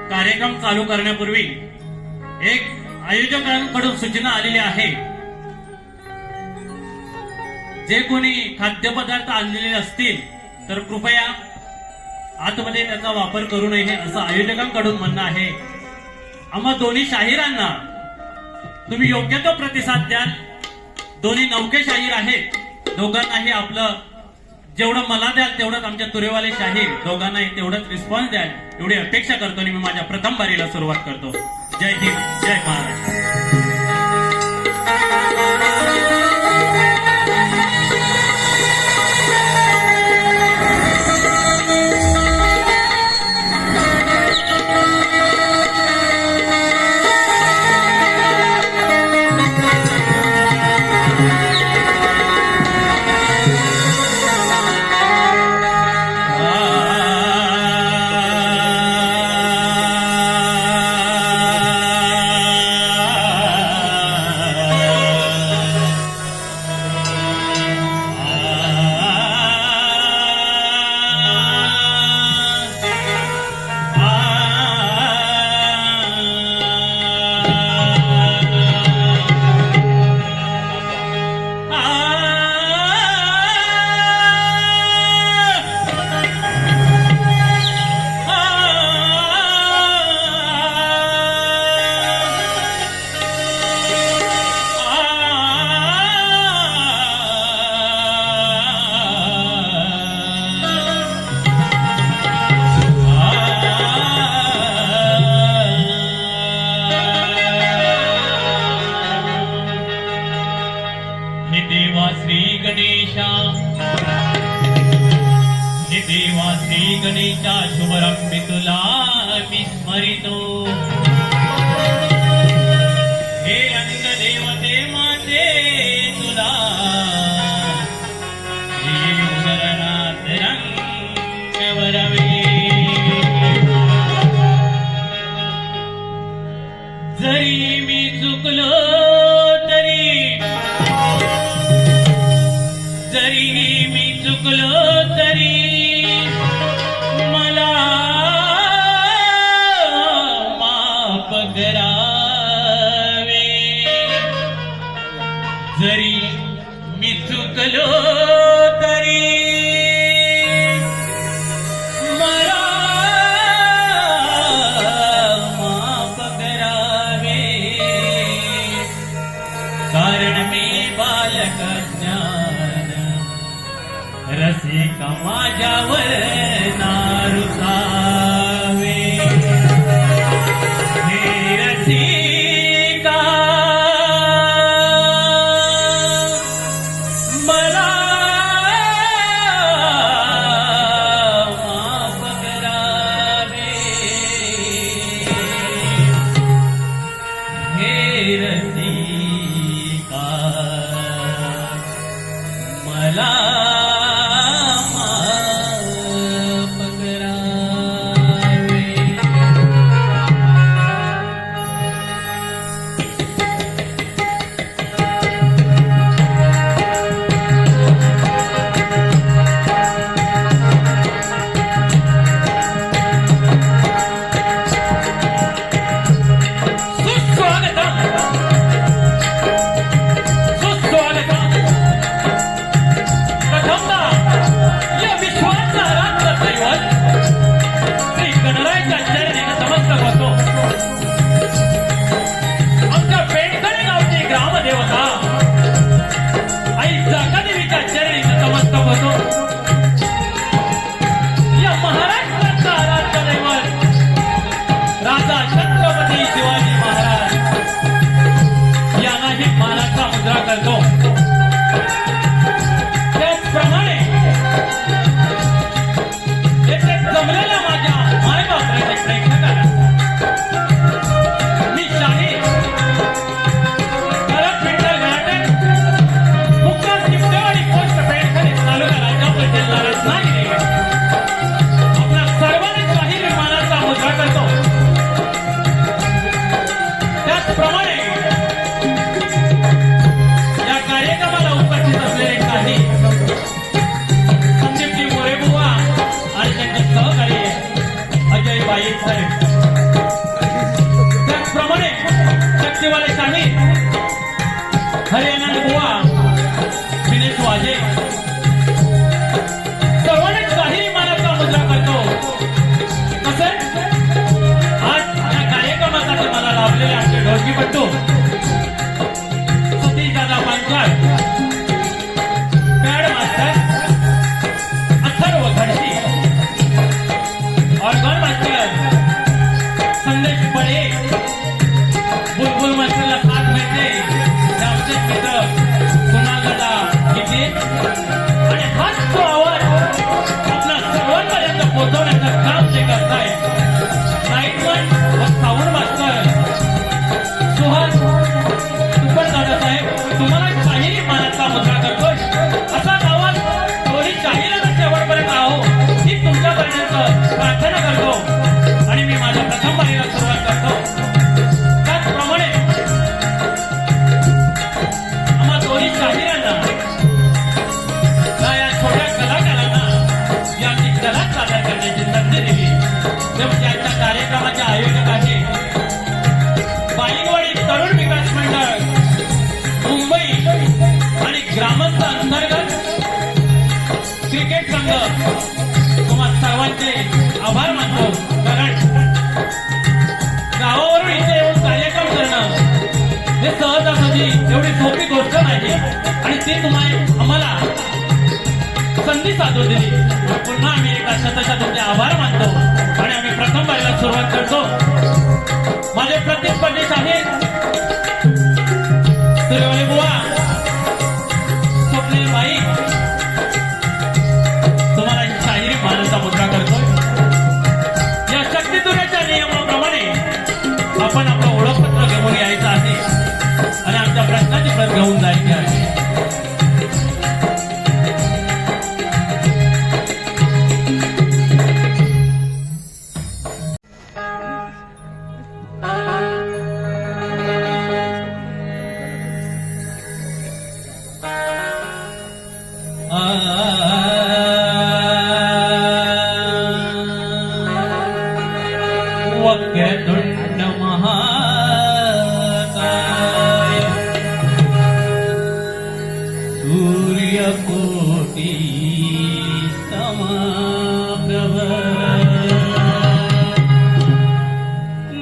कार्यक्रम चालू करण्यापूर्वी एक आयोजकांकडून सूचना आलेली आहे. जे कोणी खाद्यपदार्थ आणलेले असतील तर कृपया आतमध्ये त्याचा वापर करू नये असं आयोजकांकडून म्हणणं आहे. आम्हा दोन्ही शाहिरांना तुम्ही योग्य तो प्रतिसाद द्याल. दोन्ही नौके शाहीर आहेत. दोघांनाही आपलं जेवढं मला द्याल तेवढंच आमच्या तुरेवाले शाहीर दोघांनाही तेवढंच रिस्पॉन्स द्याल एवढी अपेक्षा करतो आणि मी माझ्या प्रथम बारीला सुरुवात करतो. जय हिंद, जय महाराष्ट्र. देवा श्री गणेशा शुभरंभी तुला मी स्मरितो. हे अंग देवते माते तुला श्री उदरनाथ रंग वरवे. जरी मी चुकलो तरी, जरी मी चुकलो तरी मला माफ करावे. जरी मी चुकलो तरी मला माफ करावे. कारण मी बालक रसिक माझ्यावर नारुसावे. हे रसिका मला माफ करावे. हे रसिका मला फळे बुलबुल मास्टरला साथ मिळते हे आमचे मित्र कुणाल दादा किती आणि हाच तो आवाज आपल्या सर्वांपर्यंत पोहोचवण्याचं काम ते करतायत नाईटमन व साऊंड मास्टर सुहास तुपण दादासाहेब तुम्हाला शाहिरी मानाचा मुद्रा करतोय असा आवाज दोन्ही शाहिरांना शेवटपर्यंत आहो ही तुमच्यापर्यंत प्रार्थना करतो आणि मी माझ्या प्रथम बारीला सुरुवात करतो त्याचप्रमाणे आम्हा दोन्ही शाहिरांना या छोट्या कलाकारांना यांची कला सादर करण्याची संधी दिली ते म्हणजे आजच्या कार्यक्रमाचे आयोजक आहे बाईंगवाडी तरुण विकास मंडळ मुंबई आणि ग्रामस्थ अंतर्गत क्रिकेट संघ तुम्हा सर्वांचे आभार मानतो कारण गावावरून इथे येऊन कार्यक्रम करणं हे सहजासहजी एवढी सोपी गोष्ट नाही आणि ती आम्हाला संधी साधून दिली पुन्हा आम्ही एका शतशा तुमचे आभार मानतो आणि आम्ही प्रथम बारीला सुरुवात करतो माझे प्रतिस्पर्धी आहेत सूर्यवली बुवा स्वप्नील बाई तुम्हाला ही शाहिरी मानाचा मुद्रा करतोय या शक्तितुऱ्याच्या नियमाप्रमाणे आपण आपलं ओळखपत्र घेऊन यायचं आहे आणि आमच्या प्रश्नाची प्रत घेऊन जायची आहे वक्रतुंड महाकाय सूर्यकोटि समप्रभ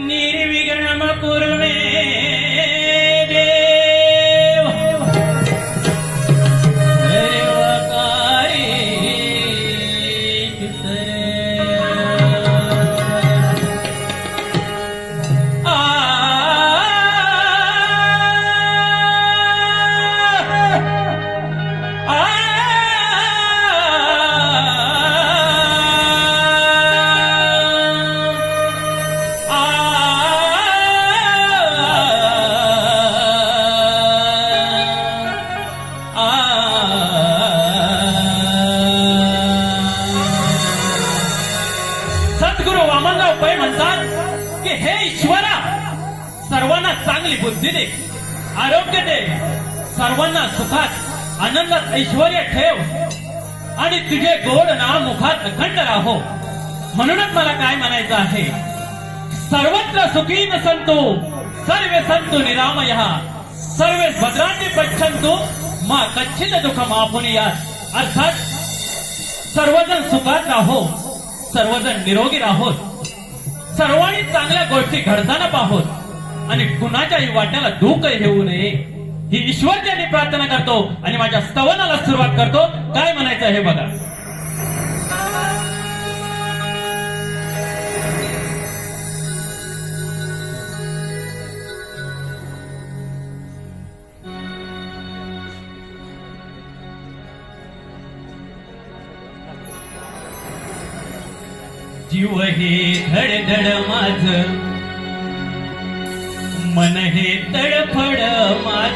निर्विघ्नं कुरु मे देव सर्वकार्येषु सद्गुरु वामनराव पै म्हणतात की हे ईश्वरा सर्वांना चांगली बुद्धी दे आरोग्य दे सर्वांना सुखात आनंदात ऐश्वर्य ठेव आणि तुझे गोड नाम मुखात अखंड राहो म्हणूनच मला काय म्हणायचं आहे सर्वत्र सुखी न संतो सर्वे संतो निरामयः सर्वे भद्रांनी पच्छन्तु मा कच्चित दुःखम आपुनियात अर्थात सर्वजण सुखात राहो सर्वजण निरोगी राहोत सर्वांनी चांगल्या गोष्टी घडताना पाहोत आणि कुणाच्याही वाट्याला दुःख येऊ नये ही ईश्वरच्याने प्रार्थना करतो आणि माझ्या स्तवनाला सुरुवात करतो काय म्हणायचं हे बघा जीव हे धडधड माझ मन हे तडफड माझ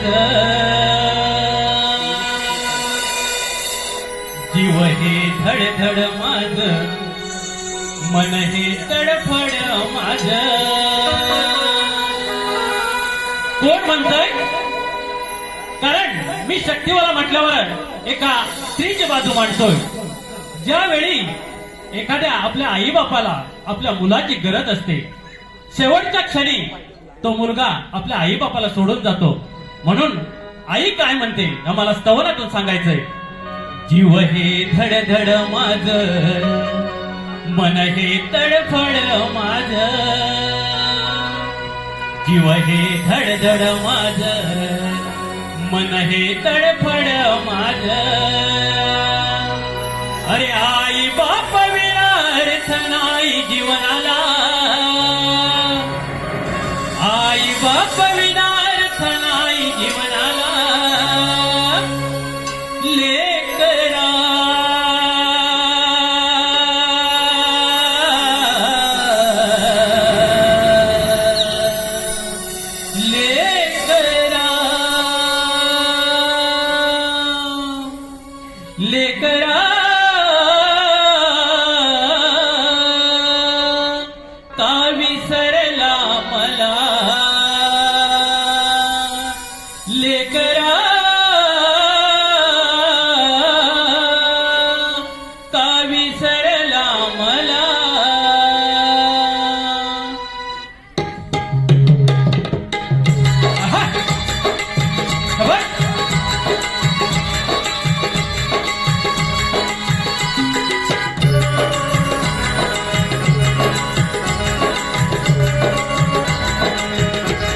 जीव हे धडधड माझ मन हे तडफड माझ कोण म्हणतोय कारण मी शक्तीवाला म्हटल्यावर एका स्त्रीची बाजू मांडतोय ज्यावेळी एखाद्या आपल्या आई बापाला आपल्या मुलाची गरज असते शेवटच्या क्षणी तो मुलगा आपल्या आई बापाला सोडून जातो म्हणून आई काय म्हणते आम्हाला स्तवनातून सांगायचंय जीव हे धडधड माझ मन हे तडफड माझ जीव हे धडधड माझ मन हे तडफड माझ अरे आई बाप विना अर्थ नाही जीवनाला बाप विनार्थ नाही जीवनाला लेकरा लेकरा लेकरा का विसरला मला लेकरा का विसरला मला आहा! खबर?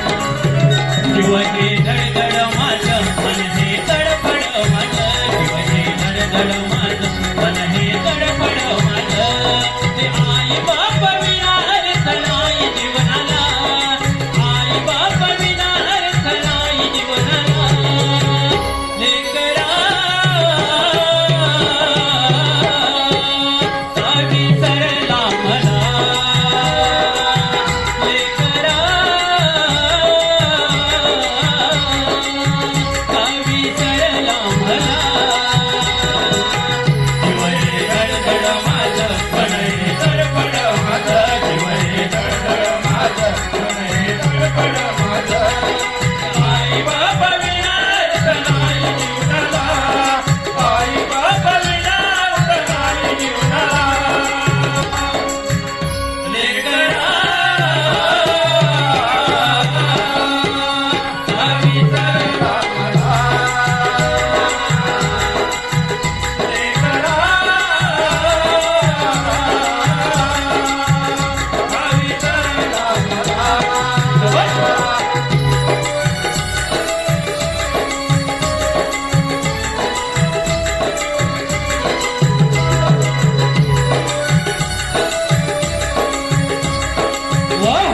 जीव हे धडधड माझं मन हे तडफड माझं जीव हे धडधड माझं मन हे तडफड माझं ते आई बाप विना अर्थ नाही जीवनाला आई बाप विना अर्थ नाही जीवनाला लेकरा का विसरला मला लेकरा का विसरला मला जीव हे धडधड माझं मन हे तडफड माझं जीव हे धडधड माझं मन हे तडफड माझं आई बाप विना अर्थ नाही जीवनाला आई बाप विना अर्थ नाही जीवनाला लेकरा का विसरला मला लेकरा का विसरला मला वाह!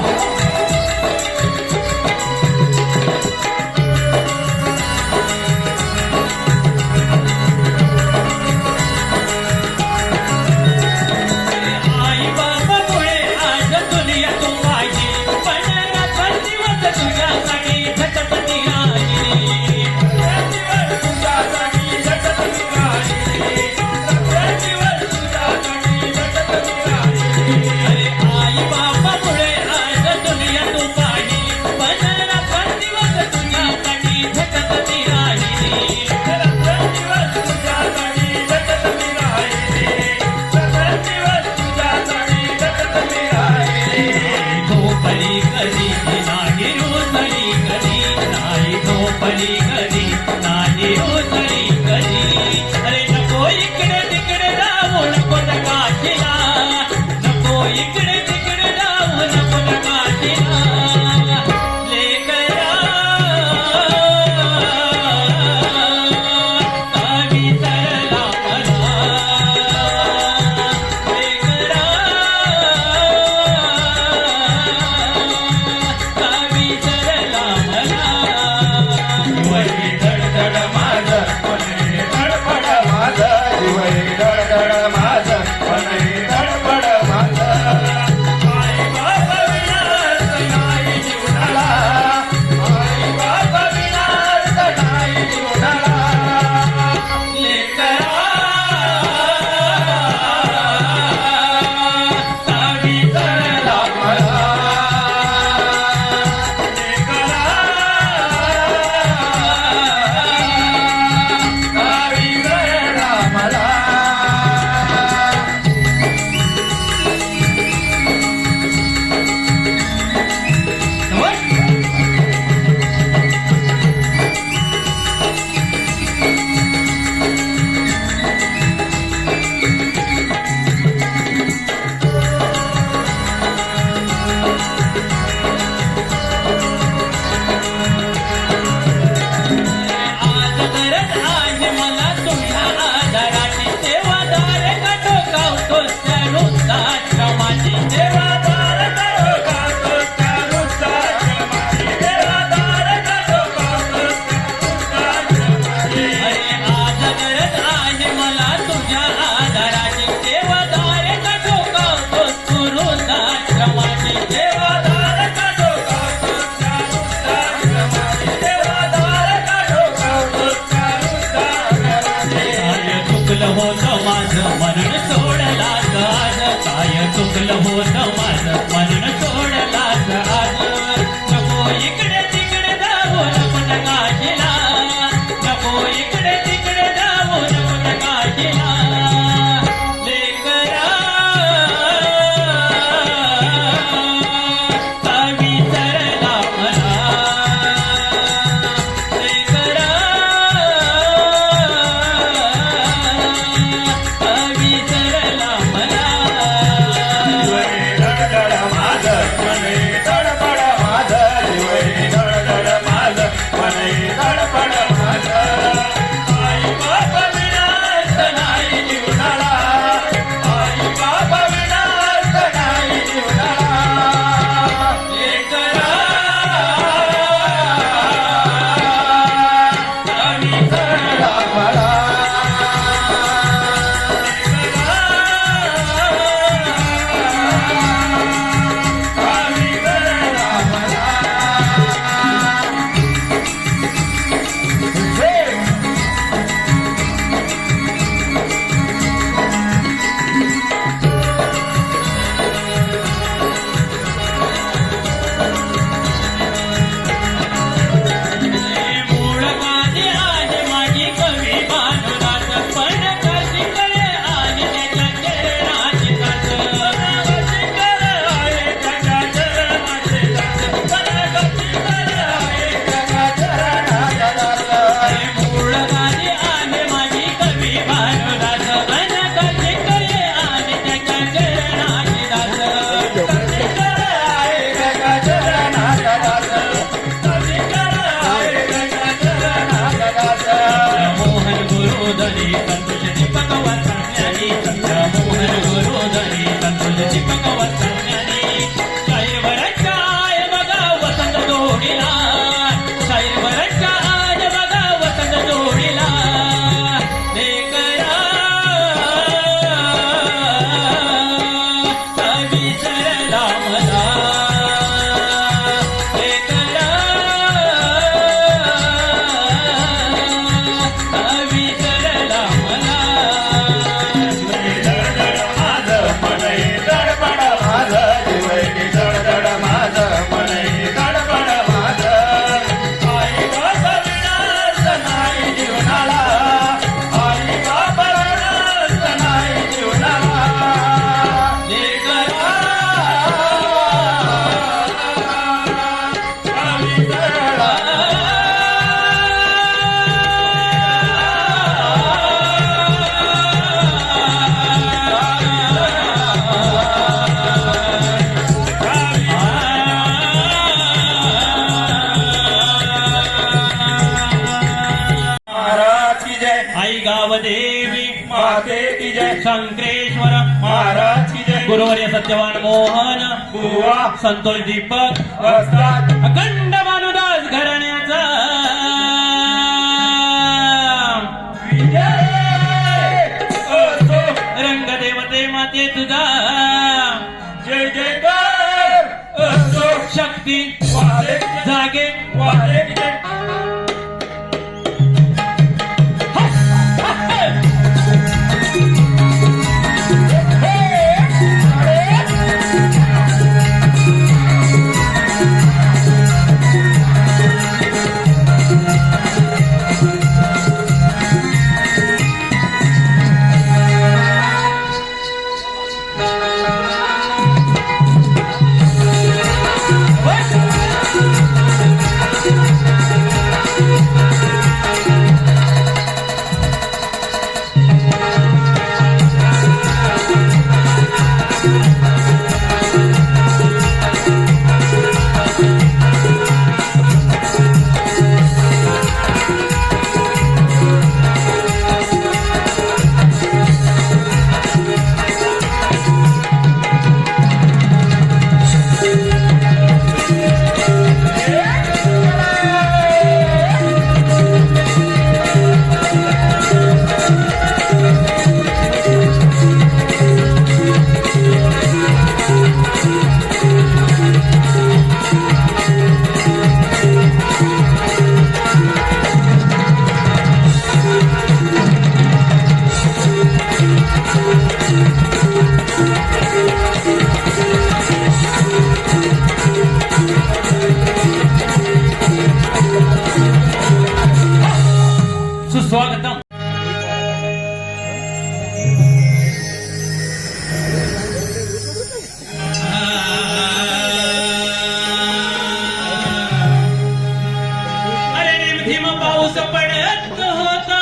आई बाबामुळे आज दुनिया तू माझी पण रात्रंदिवस गावदेवी माते की जय, शंकरेश्वर महाराज की जय, गुरुवर्य सत्यवान मोहन बुवा संतोष दीपक वस्ताद अखंड भानुदास घराण्याचा विजय असो, रंगदेवते माते तुझा जय जयकार असो, शक्ती वारे की जय, जागे वारे की जय. सुस्वागतम. अरे रिमझिम पाऊस पडत होता,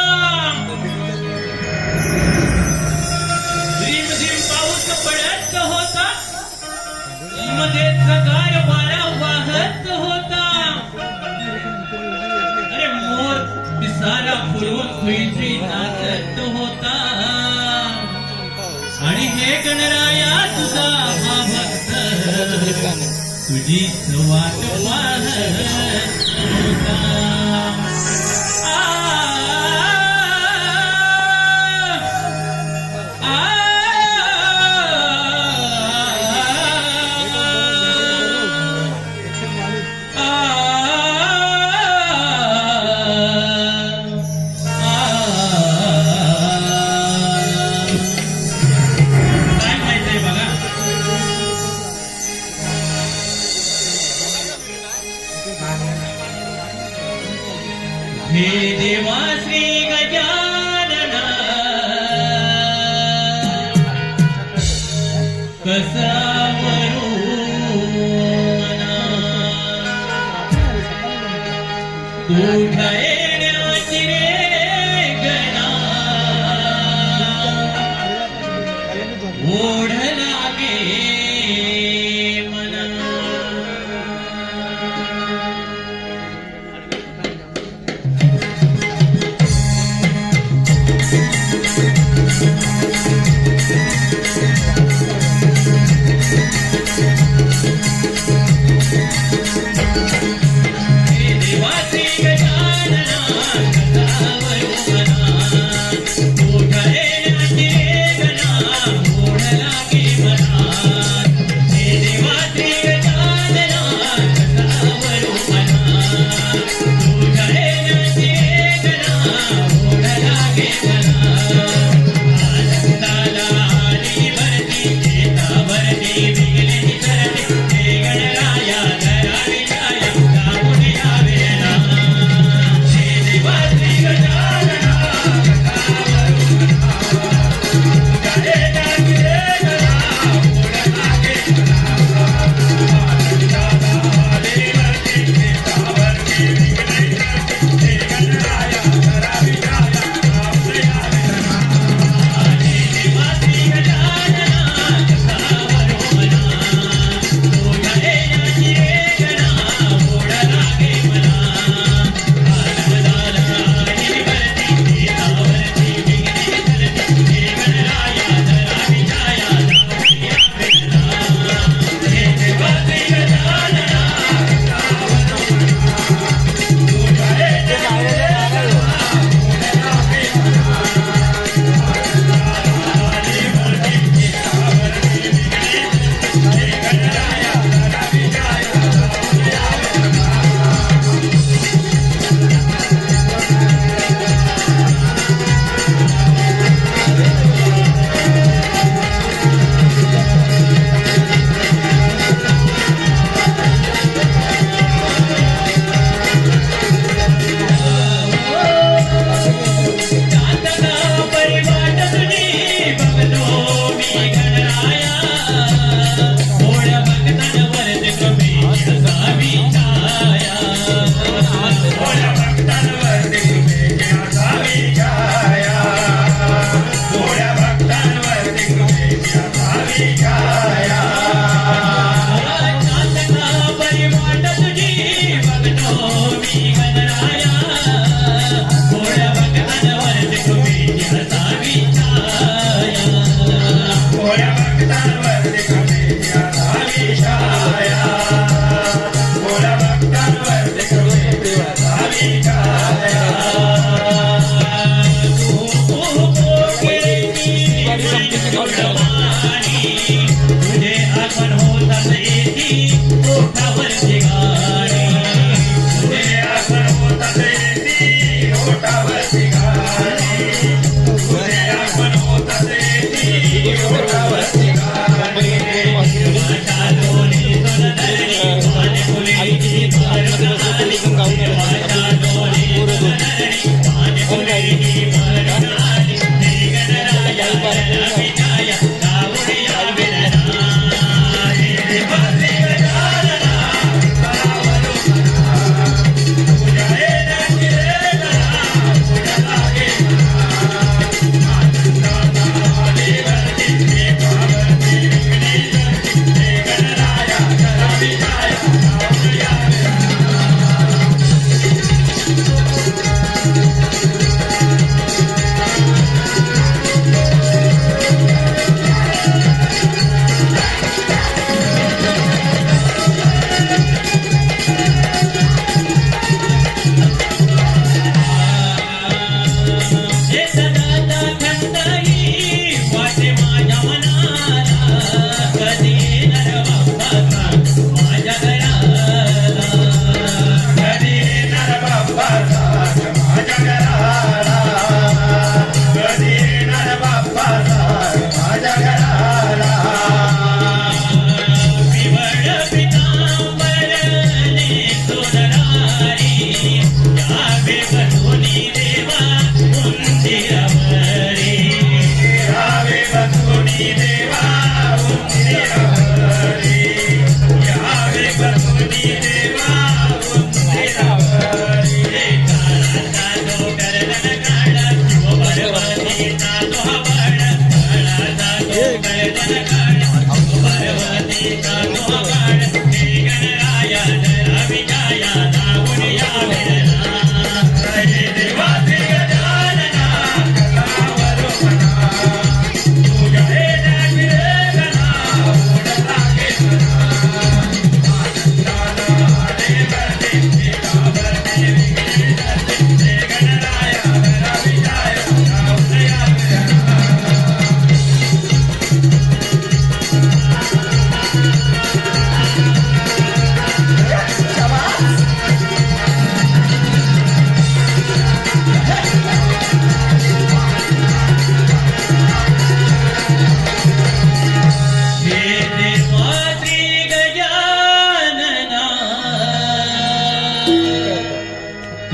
रिमझिम पाऊस पडत होता, मध्येच गार वारा वाहत होता. अरे मोर पिसारा फुलवून खुईची नाचत होता आणि हे गणराया तुझा हा भक्त तुझीच वाट पाहत होता. आ, आ, काय माहितीये बघा, हे देवा श्री गजानना कसा म्हणू मना, तुझ्या येण्याची रे गणा ओढ लागे मना. हे देवा श्री गजानना कसा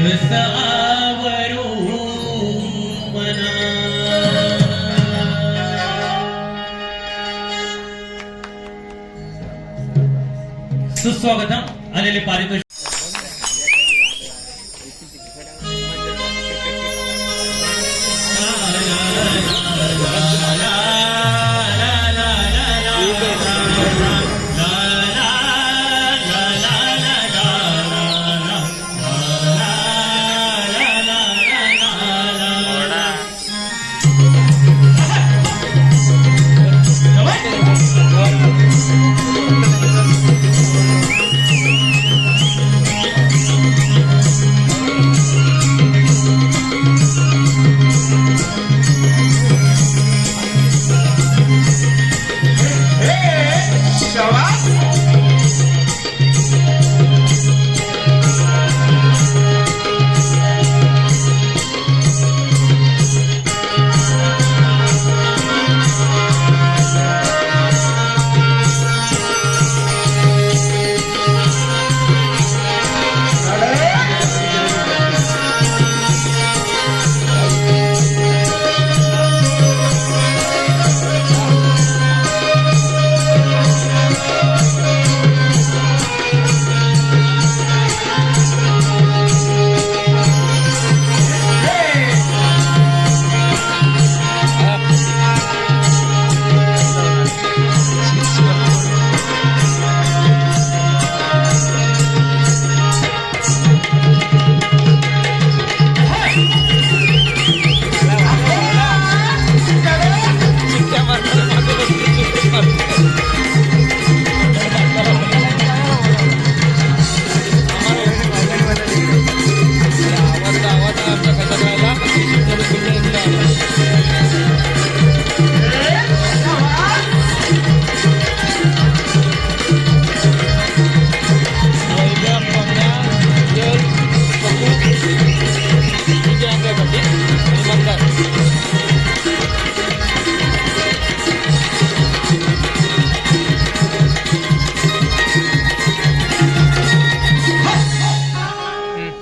रसावरू मना. सुस्वागतम आलेले पारितोषिक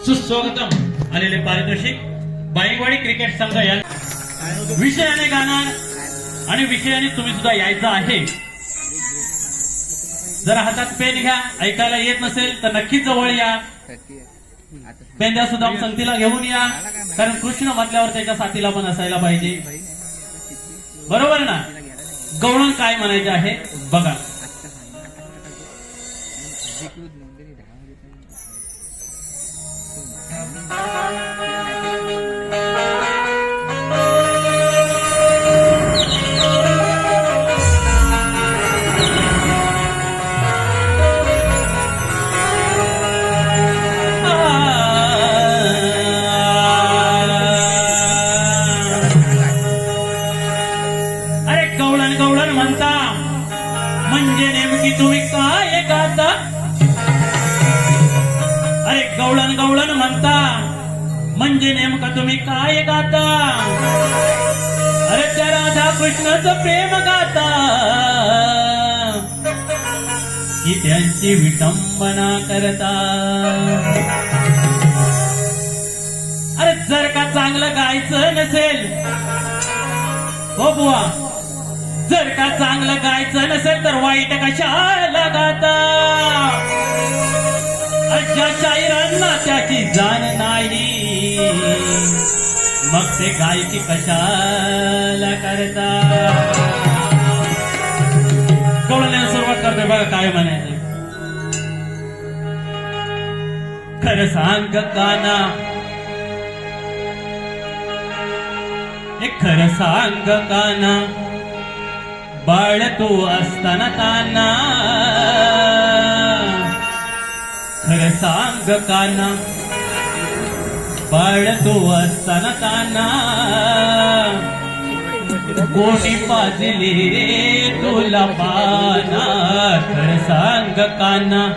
सुस्वागतम आलेले पारितोषिक बाईंगवाडी क्रिकेट संघ या विषयाने गाणार आणि विषयाने तुम्ही सुद्धा यायचं आहे. जर हातात पेन घ्या, ऐकायला येत नसेल तर नक्कीच जवळ या. पेंद्या सुद्धा संगतीला घेऊन या, कारण कृष्ण म्हटल्यावर त्याच्या साथीला पण असायला पाहिजे. बरोबर ना? गवळण काय म्हणायचे आहे बघा. अरे गवळण गवळण म्हणता म्हणजे नेमकी तुम्ही काय गाता? अरे गवळण गवळण म्हणता म्हणजे नेमकं तुम्ही काय गाता? अरे त्या राधा कृष्णाचं प्रेम गाता की त्यांची विटंबना करता? अरे जर का चांगलं गायचं नसेल, हो बुवा, जर का चांगलं गायचं नसेल तर वाईट कशाला गाता? अशा शाहिरांना त्याची जाण नाही, मग ते गायकी कशाला करता? कळण्याला सुरुवात करतोय बघा काय म्हणायचं. खरं सांग काना, हे खरं सांग काना, बाळ तू असताना ताना. खरं सांग काना, बाळ तू असताना ताना. कोणी पाजले तुला पाना? खरं सांग काना.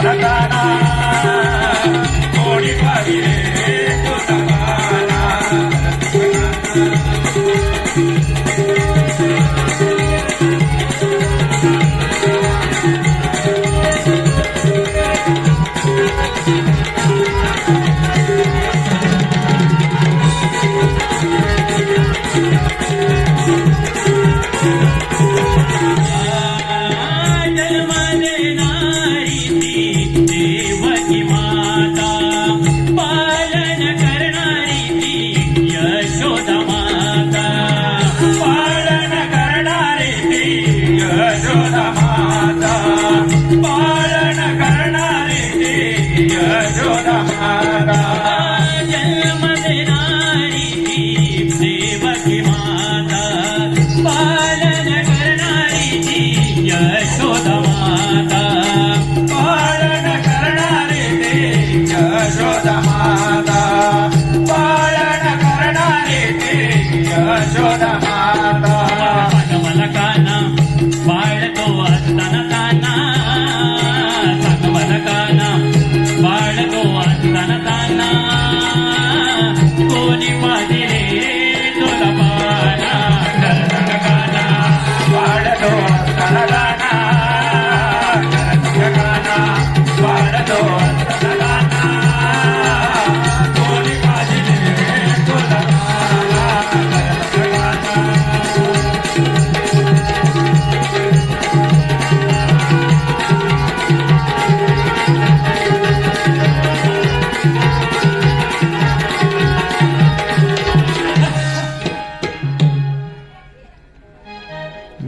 ताना गोडी पाहिजे तुझा गाना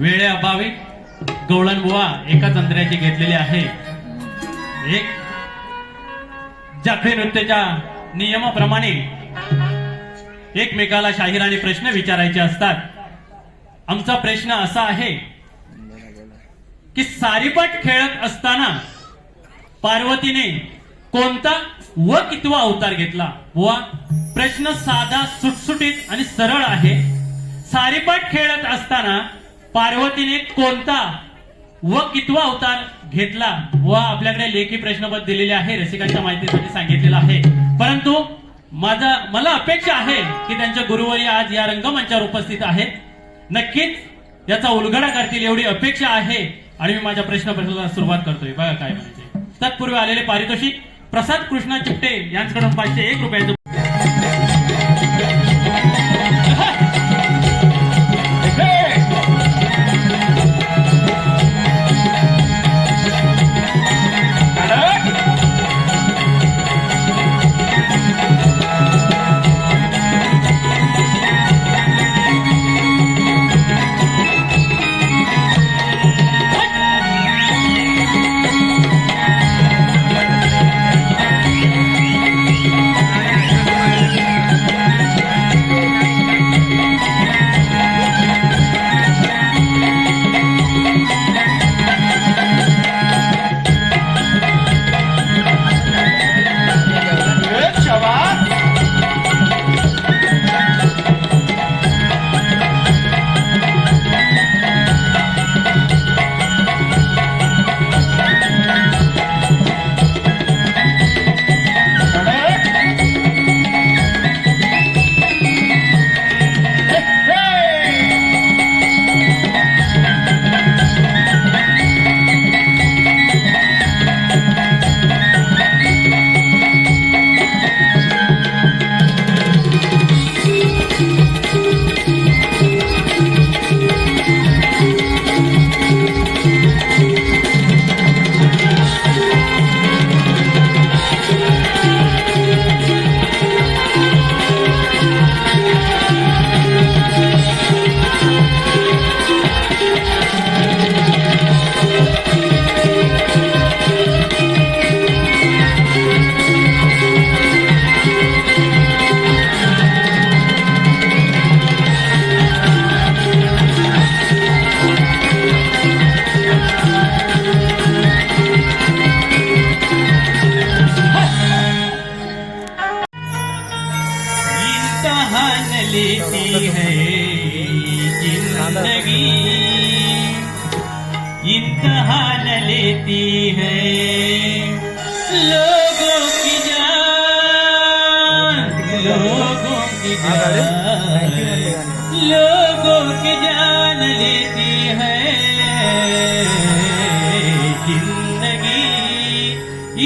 वेळेअभावी गवळण बुवा एकाच अंतराची घेतलेली आहे. एक जाफरी नृत्याच्या नियमाप्रमाणे एकमेकाला शाहिराने प्रश्न विचारायचे असतात. आमचा प्रश्न असा आहे की सारीपाट खेळत असताना पार्वतीने कोणता व कितवा अवतार घेतला? बुवा, प्रश्न साधा, सुटसुटीत आणि सरळ आहे. सारीपाट खेळत असताना पार्वतीने कोणता व कितवा अवतार घेतला? व आपल्याकडे लेखी प्रश्नपत्र दिलेले आहे, रसिकांच्या माहितीसाठी सांगितलेलं आहे. परंतु मला अपेक्षा आहे की त्यांच्या गुरुवारी आज या रंगमंचावर उपस्थित आहेत, नक्कीच याचा उलगडा करतील एवढी अपेक्षा आहे. आणि मी माझ्या प्रश्नाला सुरुवात करतोय. बघा काय म्हणायचे. तत्पूर्वी आलेले पारितोषिक प्रसाद कृष्णा चिपटे यांच्याकडून 501 रुपयाचं. इम्तिहान लेती है लोगों की जान, लोगों की जान, लोगों की जान लेती है जिंदगी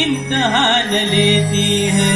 इम्तिहान लेती है।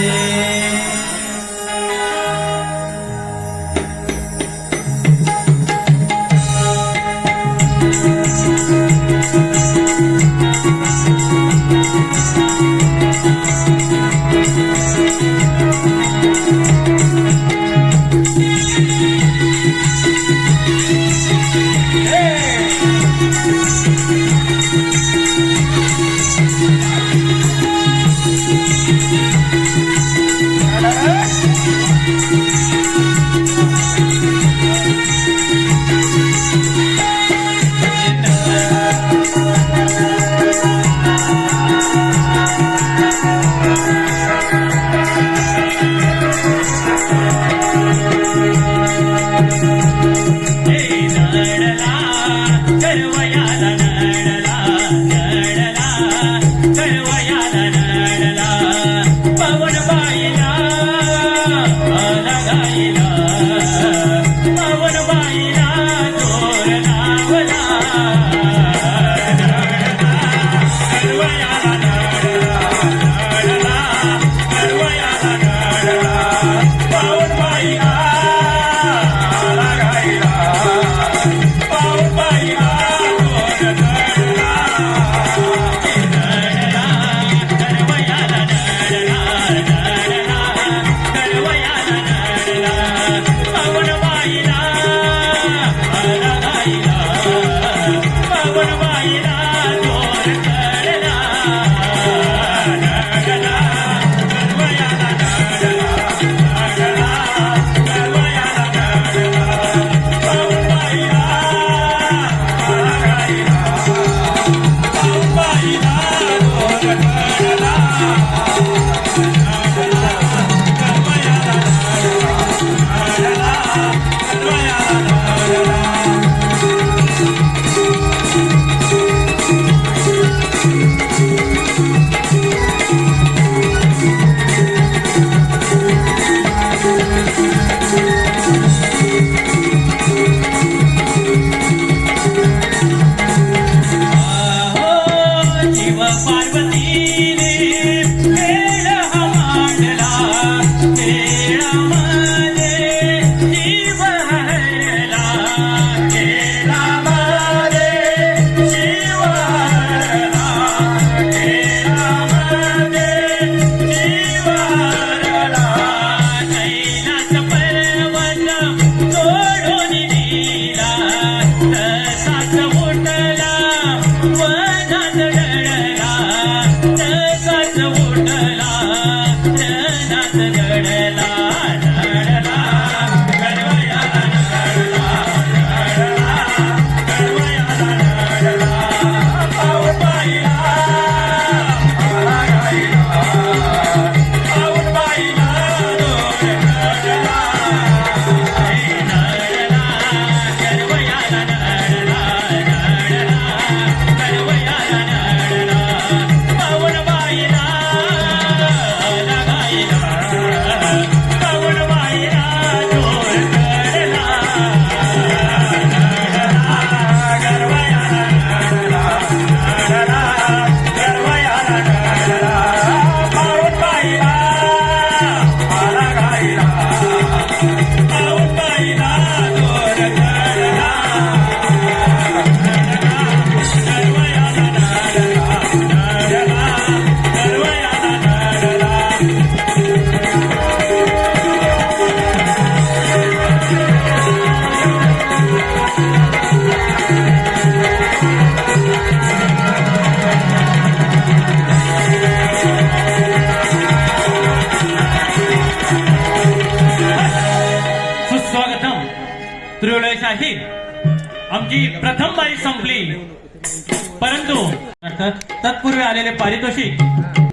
शाहीर आमची प्रथम बारी संपली, परंतु तत्पूर्वी आलेले पारितोषिक